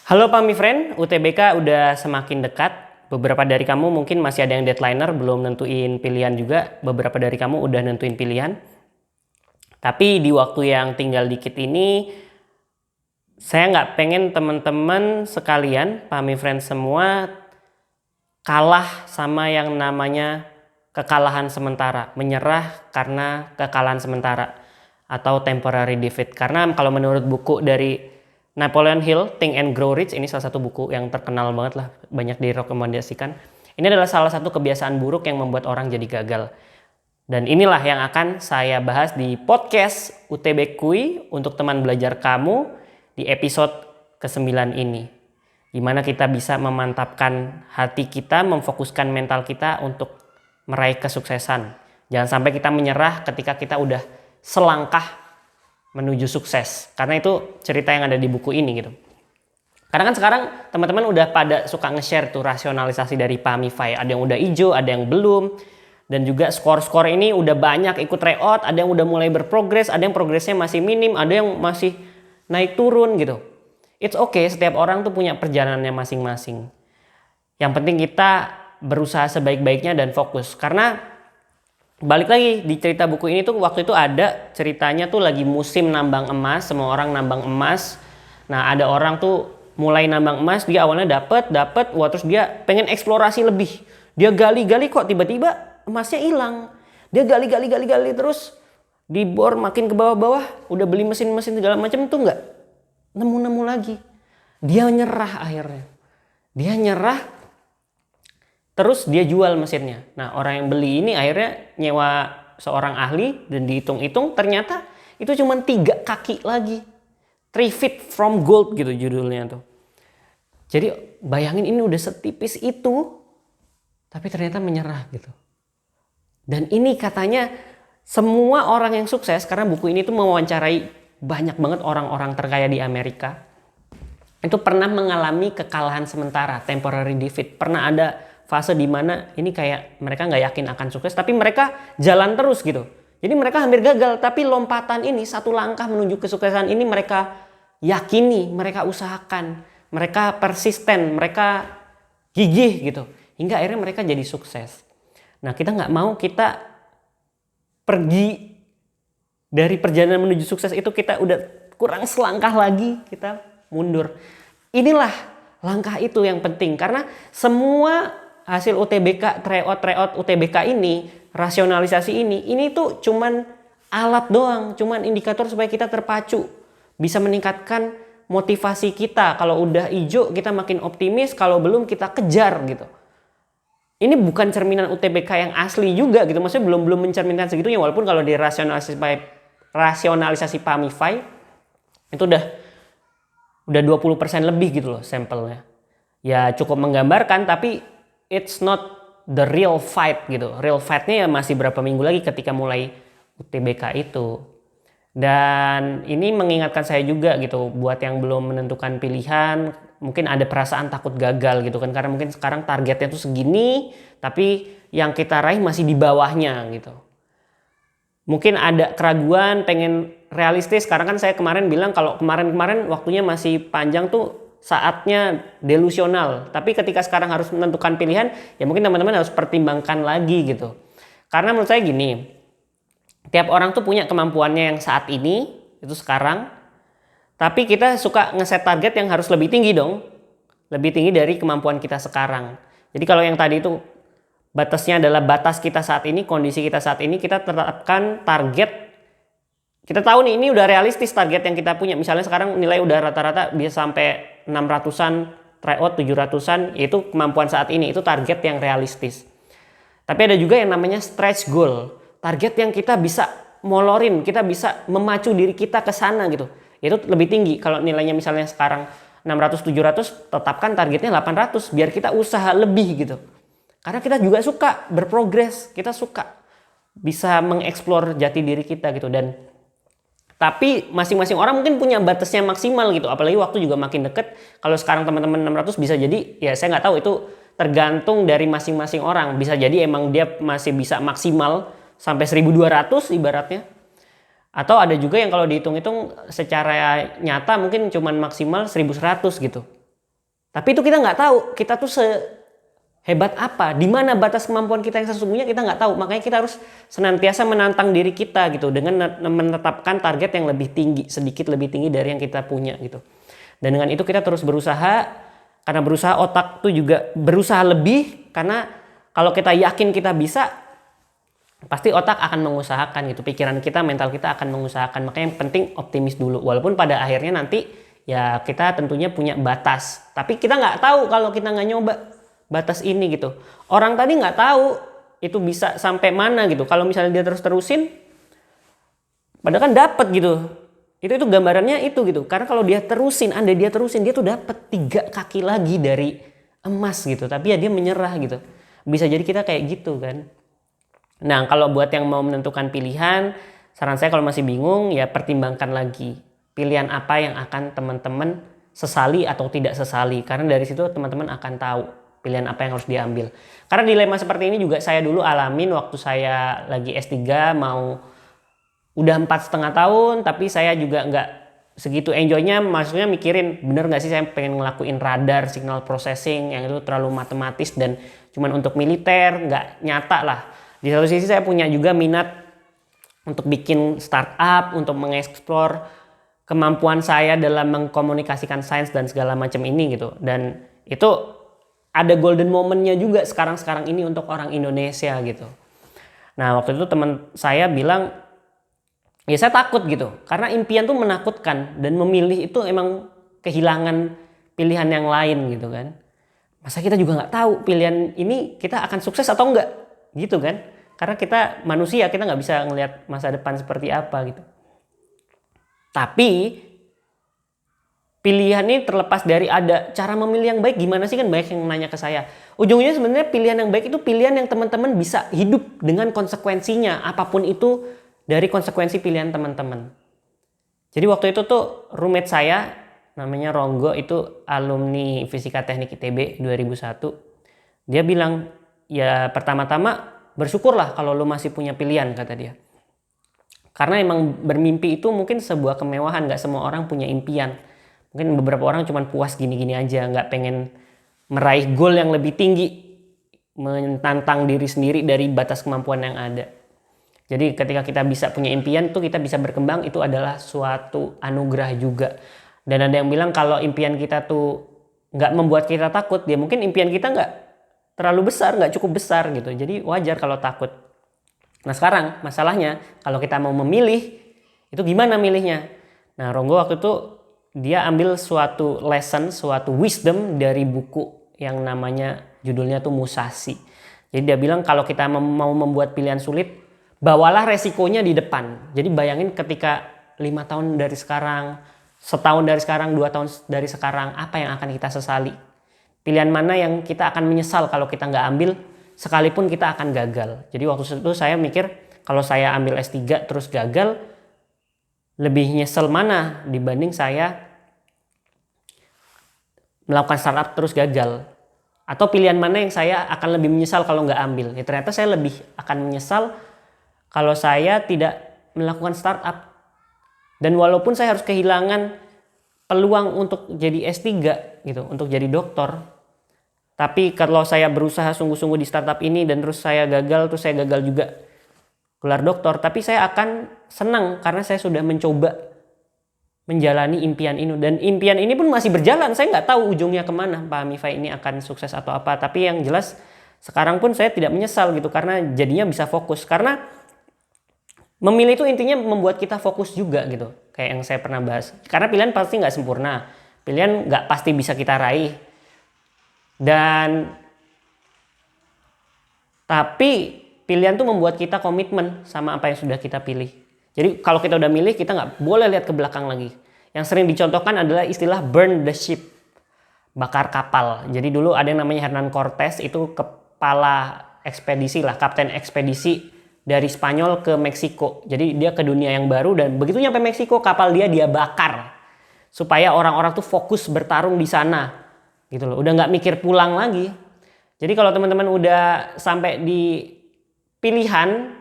Halo Pami Friend, UTBK udah semakin dekat. Beberapa dari kamu mungkin masih ada yang deadlineer, belum nentuin pilihan juga. Beberapa dari kamu udah nentuin pilihan. Tapi di waktu yang tinggal dikit ini, saya nggak pengen teman-teman sekalian, Pami Friend semua, kalah sama yang namanya kekalahan sementara. Menyerah karena kekalahan sementara atau temporary defeat. Karena kalau menurut buku dari Napoleon Hill, Think and Grow Rich, ini salah satu buku yang terkenal banget lah, banyak direkomendasikan. Ini adalah salah satu kebiasaan buruk yang membuat orang jadi gagal. Dan inilah yang akan saya bahas di podcast UTB Kui untuk teman belajar kamu di episode ke-9 ini. Gimana kita bisa memantapkan hati kita, memfokuskan mental kita untuk meraih kesuksesan. Jangan sampai kita menyerah ketika kita udah selangkah menuju sukses, karena itu cerita yang ada di buku ini gitu. Karena kan sekarang teman-teman udah pada suka nge-share tuh rasionalisasi dari Pamify, ada yang udah hijau, ada yang belum, dan juga skor-skor ini udah banyak ikut tryout, ada yang udah mulai berprogres, ada yang progresnya masih minim, ada yang masih naik turun gitu. It's okay, setiap orang tuh punya perjalanannya masing-masing. Yang penting kita berusaha sebaik-baiknya dan fokus, karena balik lagi di cerita buku ini tuh waktu itu ada ceritanya tuh lagi musim nambang emas, semua orang nambang emas. Nah ada orang tuh mulai nambang emas, dia awalnya dapet, wah terus dia pengen eksplorasi lebih. Dia gali-gali kok tiba-tiba emasnya hilang. Dia gali terus di bor makin ke bawah-bawah, udah beli mesin-mesin segala macam tuh nggak nemu-nemu lagi. Dia nyerah akhirnya. Dia nyerah. Terus dia jual mesinnya. Nah orang yang beli ini akhirnya nyewa seorang ahli dan dihitung-hitung ternyata itu cuma 3 kaki lagi. 3 feet from gold gitu judulnya tuh. Jadi bayangin ini udah setipis itu tapi ternyata menyerah gitu. Dan ini katanya semua orang yang sukses, karena buku ini tuh mewawancarai banyak banget orang-orang terkaya di Amerika. Itu pernah mengalami kekalahan sementara, temporary defeat. Pernah ada fase di mana ini kayak mereka nggak yakin akan sukses, tapi mereka jalan terus gitu. Jadi mereka hampir gagal, tapi lompatan ini, satu langkah menuju kesuksesan ini mereka yakini, mereka usahakan, mereka persisten, mereka gigih gitu. Hingga akhirnya mereka jadi sukses. Nah kita nggak mau kita pergi dari perjalanan menuju sukses itu kita udah kurang selangkah lagi, kita mundur. Inilah langkah itu yang penting, karena semua hasil UTBK, tryout UTBK ini, rasionalisasi ini tuh cuman alat doang, cuman indikator supaya kita terpacu, bisa meningkatkan motivasi kita. Kalau udah hijau kita makin optimis, kalau belum kita kejar gitu. Ini bukan cerminan UTBK yang asli juga gitu, maksudnya belum mencerminkan segitunya, walaupun kalau di rasionalisasi Pamify itu udah 20% lebih gitu loh sampelnya. Ya cukup menggambarkan, tapi it's not the real fight gitu. Real fightnya ya masih berapa minggu lagi ketika mulai UTBK itu. Dan ini mengingatkan saya juga gitu, buat yang belum menentukan pilihan, mungkin ada perasaan takut gagal gitu kan, karena mungkin sekarang targetnya tuh segini, tapi yang kita raih masih di bawahnya gitu. Mungkin ada keraguan, pengen realistis, karena kan saya kemarin bilang kalau kemarin waktunya masih panjang tuh saatnya delusional. Tapi ketika sekarang harus menentukan pilihan, ya mungkin teman-teman harus pertimbangkan lagi gitu. Karena menurut saya gini, tiap orang tuh punya kemampuannya yang saat ini, itu sekarang. Tapi kita suka ngeset target yang harus lebih tinggi dong. Lebih tinggi dari kemampuan kita sekarang. Jadi kalau yang tadi itu batasnya adalah batas kita saat ini, kondisi kita saat ini, kita tetapkan target. Kita tahu nih ini udah realistis target yang kita punya. Misalnya sekarang nilai udah rata-rata bisa sampai 600-an, tryout 700-an, yaitu kemampuan saat ini, itu target yang realistis. Tapi ada juga yang namanya stretch goal, target yang kita bisa molorin, kita bisa memacu diri kita ke sana gitu. Itu lebih tinggi. Kalau nilainya misalnya sekarang 600-700, tetapkan targetnya 800 biar kita usaha lebih gitu. Karena kita juga suka berprogres, kita suka bisa mengeksplor jati diri kita gitu. Dan tapi masing-masing orang mungkin punya batasnya maksimal gitu, apalagi waktu juga makin deket. Kalau sekarang teman-teman 600 bisa jadi, ya saya nggak tahu, itu tergantung dari masing-masing orang. Bisa jadi emang dia masih bisa maksimal sampai 1200 ibaratnya. Atau ada juga yang kalau dihitung-hitung secara nyata mungkin cuman maksimal 1100 gitu. Tapi itu kita nggak tahu, kita tuh sehebat apa, di mana batas kemampuan kita yang sesungguhnya kita nggak tahu. Makanya kita harus senantiasa menantang diri kita gitu dengan menetapkan target yang lebih tinggi, sedikit lebih tinggi dari yang kita punya gitu. Dan dengan itu kita terus berusaha, karena berusaha otak tuh juga berusaha lebih, karena kalau kita yakin kita bisa, pasti otak akan mengusahakan gitu, pikiran kita, mental kita akan mengusahakan. Makanya yang penting optimis dulu, walaupun pada akhirnya nanti ya kita tentunya punya batas, tapi kita nggak tahu kalau kita nggak nyoba batas ini gitu. Orang tadi nggak tahu itu bisa sampai mana gitu. Kalau misalnya dia terus-terusin, padahal kan dapat gitu. Itu gambarannya itu gitu. Karena kalau dia terusin, andai dia terusin, dia tuh dapat 3 kaki lagi dari emas gitu. Tapi ya dia menyerah gitu. Bisa jadi kita kayak gitu kan. Nah, kalau buat yang mau menentukan pilihan, saran saya kalau masih bingung ya pertimbangkan lagi pilihan apa yang akan teman-teman sesali atau tidak sesali. Karena dari situ teman-teman akan tahu pilihan apa yang harus diambil. Karena dilema seperti ini juga saya dulu alamin waktu saya lagi S3, mau udah 4,5 tahun, tapi saya juga nggak segitu enjoynya, maksudnya mikirin bener nggak sih saya pengen ngelakuin radar, signal processing yang itu terlalu matematis dan cuman untuk militer, nggak nyata lah. Di satu sisi saya punya juga minat untuk bikin startup, untuk mengeksplor kemampuan saya dalam mengkomunikasikan sains dan segala macam ini gitu. Dan itu ada golden momennya juga sekarang ini untuk orang Indonesia gitu. Nah waktu itu teman saya bilang, ya saya takut gitu. Karena impian tuh menakutkan dan memilih itu emang kehilangan pilihan yang lain gitu kan. Masa kita juga nggak tahu pilihan ini kita akan sukses atau enggak gitu kan. Karena kita manusia, kita nggak bisa ngelihat masa depan seperti apa gitu. Tapi pilihan ini terlepas dari ada cara memilih yang baik gimana sih, kan banyak yang nanya ke saya. Ujungnya sebenarnya pilihan yang baik itu pilihan yang teman-teman bisa hidup dengan konsekuensinya, apapun itu dari konsekuensi pilihan teman-teman. Jadi waktu itu tuh roommate saya namanya Ronggo, itu alumni Fisika Teknik ITB 2001. Dia bilang, ya pertama-tama bersyukurlah kalau lo masih punya pilihan, kata dia. Karena emang bermimpi itu mungkin sebuah kemewahan, gak semua orang punya impian. Mungkin beberapa orang cuma puas gini-gini aja, gak pengen meraih goal yang lebih tinggi, menantang diri sendiri dari batas kemampuan yang ada. Jadi ketika kita bisa punya impian tuh kita bisa berkembang, itu adalah suatu anugerah juga. Dan ada yang bilang kalau impian kita tuh gak membuat kita takut, ya mungkin impian kita gak terlalu besar, gak cukup besar gitu. Jadi wajar kalau takut. Nah sekarang masalahnya kalau kita mau memilih, itu gimana milihnya? Nah Ronggo waktu itu dia ambil suatu lesson, suatu wisdom dari buku yang namanya judulnya tuh Musashi. Jadi dia bilang kalau kita mau membuat pilihan sulit, bawalah resikonya di depan. Jadi bayangin ketika 5 tahun dari sekarang, setahun dari sekarang, 2 tahun dari sekarang, apa yang akan kita sesali? Pilihan mana yang kita akan menyesal kalau kita nggak ambil, sekalipun kita akan gagal. Jadi waktu itu saya mikir, kalau saya ambil S3 terus gagal, lebih nyesel mana dibanding saya melakukan startup terus gagal. Atau pilihan mana yang saya akan lebih menyesal kalau nggak ambil. Ya, ternyata saya lebih akan menyesal kalau saya tidak melakukan startup. Dan walaupun saya harus kehilangan peluang untuk jadi S3 gitu, untuk jadi dokter, tapi kalau saya berusaha sungguh-sungguh di startup ini dan terus saya gagal, terus saya gagal juga gelar doktor, tapi saya akan senang karena saya sudah mencoba menjalani impian ini. Dan impian ini pun masih berjalan, saya nggak tahu ujungnya kemana Pak Hamify ini akan sukses atau apa. Tapi yang jelas sekarang pun saya tidak menyesal gitu, karena jadinya bisa fokus. Karena memilih itu intinya membuat kita fokus juga gitu, kayak yang saya pernah bahas. Karena pilihan pasti nggak sempurna, pilihan nggak pasti bisa kita raih. Tapi pilihan tuh membuat kita komitmen sama apa yang sudah kita pilih. Jadi kalau kita udah milih, kita nggak boleh lihat ke belakang lagi. Yang sering dicontohkan adalah istilah burn the ship, bakar kapal. Jadi dulu ada yang namanya Hernan Cortés, itu kepala ekspedisi lah, kapten ekspedisi dari Spanyol ke Meksiko. Jadi dia ke dunia yang baru, dan begitu nyampe Meksiko, kapal dia bakar supaya orang-orang tuh fokus bertarung di sana. Gitu loh, udah nggak mikir pulang lagi. Jadi kalau teman-teman udah sampai di pilihan,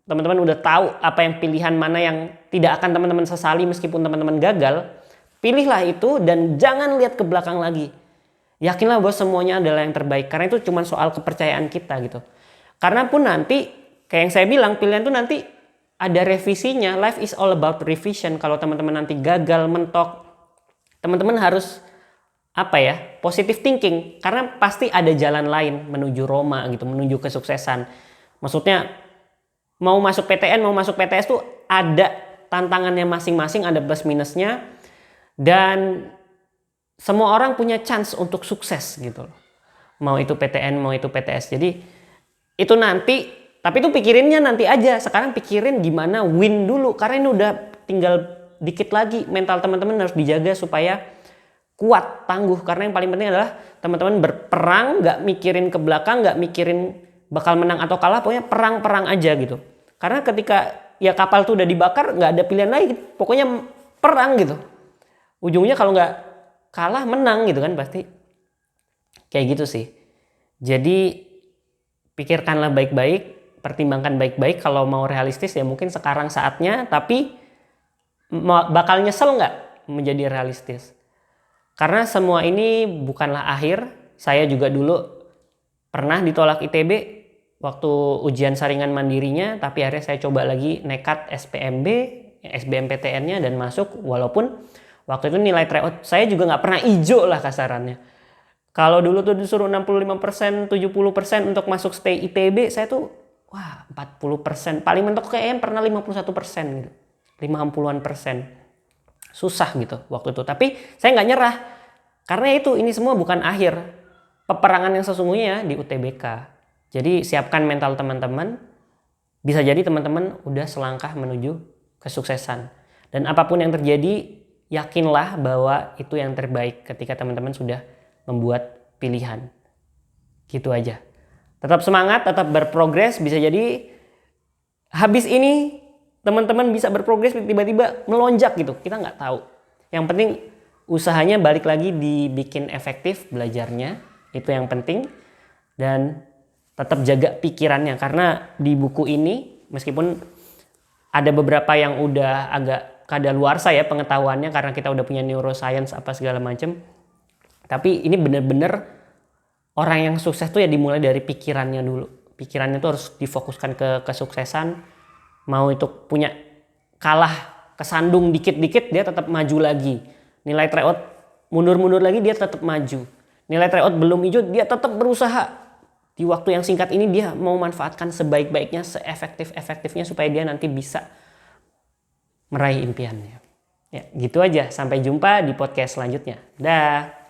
teman-teman udah tahu apa yang pilihan mana yang tidak akan teman-teman sesali meskipun teman-teman gagal, pilihlah itu dan jangan lihat ke belakang lagi. yakinlah bahwa semuanya adalah yang terbaik. Karena itu cuma soal kepercayaan kita gitu. Karena pun nanti, kayak yang saya bilang, pilihan itu nanti ada revisinya. Life is all about revision. Kalau teman-teman nanti gagal, mentok, teman-teman harus positive thinking. Karena pasti ada jalan lain menuju Roma gitu, menuju kesuksesan. Maksudnya mau masuk PTN, mau masuk PTS tuh ada tantangannya masing-masing, ada plus minusnya. Dan semua orang punya chance untuk sukses gitu loh. Mau itu PTN, mau itu PTS. Jadi itu nanti, tapi itu pikirinnya nanti aja. Sekarang pikirin gimana win dulu. Karena ini udah tinggal dikit lagi. Mental teman-teman harus dijaga supaya kuat, tangguh. Karena yang paling penting adalah teman-teman berperang, gak mikirin ke belakang, gak mikirin bakal menang atau kalah. Pokoknya perang-perang aja gitu. Karena ketika ya kapal tuh udah dibakar, gak ada pilihan lain. Pokoknya perang gitu. Ujungnya kalau gak kalah, menang gitu kan pasti. Kayak gitu sih. Jadi pikirkanlah baik-baik, pertimbangkan baik-baik. Kalau mau realistis ya mungkin sekarang saatnya, tapi bakal nyesel nggak menjadi realistis? Karena semua ini bukanlah akhir. Saya juga dulu pernah ditolak ITB waktu ujian saringan mandirinya, tapi akhirnya saya coba lagi nekat SPMB, SBMPTN-nya dan masuk. Walaupun waktu itu nilai tryout saya juga nggak pernah ijo lah kasarannya. Kalau dulu tuh disuruh 65%, 70% untuk masuk stay ITB, saya tuh wah 40%. Paling mentok kayaknya pernah 51% gitu. 50-an%. Susah gitu waktu itu. Tapi saya nggak nyerah. Karena itu, ini semua bukan akhir. Peperangan yang sesungguhnya di UTBK. Jadi siapkan mental teman-teman. Bisa jadi teman-teman udah selangkah menuju kesuksesan. Dan apapun yang terjadi, yakinlah bahwa itu yang terbaik ketika teman-teman sudah membuat pilihan. Gitu aja. Tetap semangat, tetap berprogres. Bisa jadi habis ini teman-teman bisa berprogres tiba-tiba melonjak gitu. Kita nggak tahu. Yang penting usahanya balik lagi dibikin efektif belajarnya. Itu yang penting. Dan tetap jaga pikirannya. Karena di buku ini meskipun ada beberapa yang udah agak kadaluarsa ya pengetahuannya karena kita udah punya neuroscience apa segala macam. Tapi ini benar-benar orang yang sukses tuh ya dimulai dari pikirannya dulu. Pikirannya tuh harus difokuskan ke kesuksesan. Mau itu punya kalah, kesandung dikit-dikit dia tetap maju lagi. Nilai tryout mundur-mundur lagi dia tetap maju. Nilai tryout belum hijau dia tetap berusaha. Di waktu yang singkat ini dia mau manfaatkan sebaik-baiknya, seefektif-efektifnya supaya dia nanti bisa meraih impiannya. Ya, gitu aja. Sampai jumpa di podcast selanjutnya. Dah.